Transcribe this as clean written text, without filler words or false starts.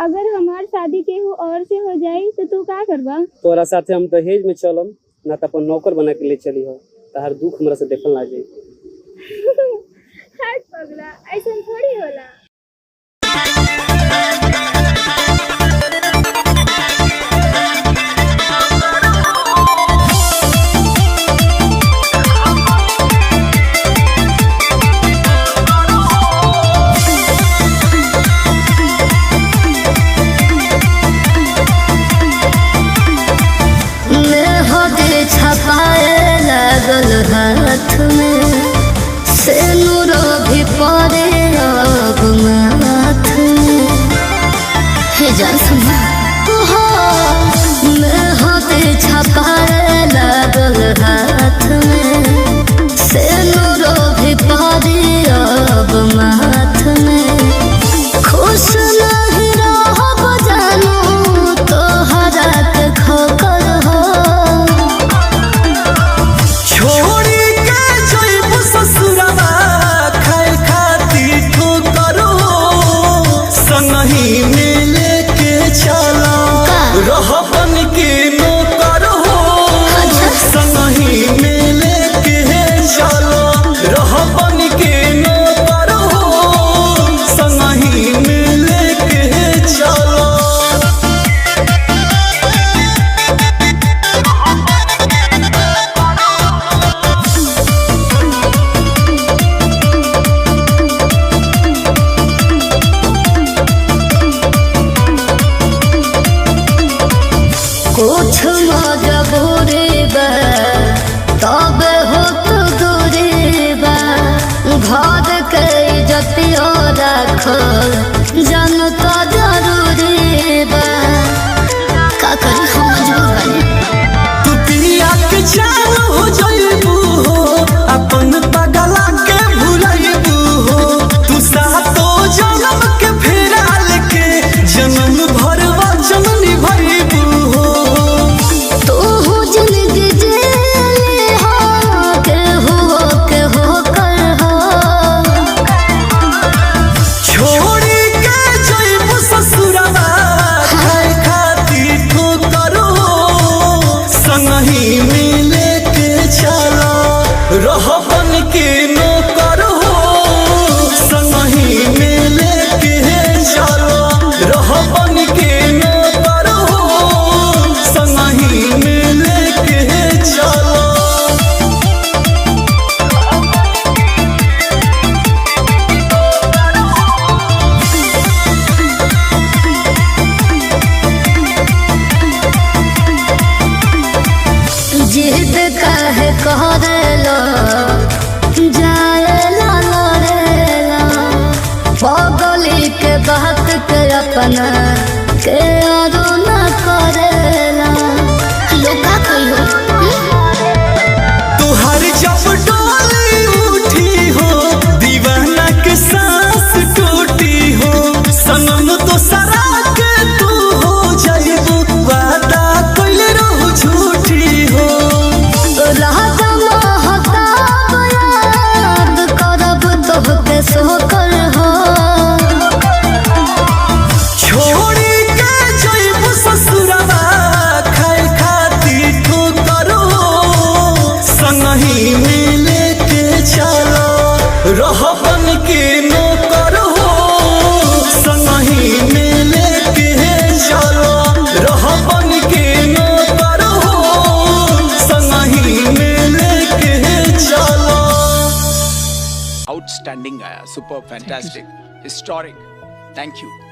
अगर हमार शादी केहू और से हो जाई तो तू का करबा? तोरा साथे हम दहेज में चलम ना त अपन नौकर बना के ले चली हो। तहार दुख हमरा से देखल ना जाई। हट पगला, ऐसा थोड़ी होला। छपाए लागल हाथ में सिनुरो भी पड़े अब माथ में। हे जान सुना हो मेहदी छपाए लागल हाथ में सिनुरो भी पड़े अब माथ में। खुश नहीं रहब जानू तोहरा के खोकर हो। संगही में लेके चला रहबन के नौकर हो। संगही में लेके चला रहबन के नौकर हो। संगही में लेके चला। कुछ मजबूरी बा तब हो तो दूरी बा। घर के इज्जतियो रखल जनता जरूरी बा। का करी हम मजबूर बानी। तू पिया के जान हो जाइबू हो अपन पगला के भुलाइबू हो। तू सातो जन्म के फेरा लेके जन्म भर वचन निभाइबू हो। संगही में लेके चला रहबन के नौकर हो। संगही में लेके चला रहबन के नौकर हो। संगही में लेके चला। जिद काहे करेला जाएला लड़ेला। पगली के बात के अपना के आरो न करेला। लोग का कहियो तुहर जब डोली उठी हो दीवाना के सांस टूटी हो। सनम तो सरा के तू हो जाइबू वादा कइले रहू झूठी हो। रात महताब याद करब तोहके सोकर हो। छोड़ी के जइबू ससुरवा खाए खाती ठोकर हो। संगही में लेके चला रहबन के नौकर हो। संगही में लेके चला रहबन के नौकर हो। संगही में लेके चला। Outstanding, super fantastic, historic. Thank you.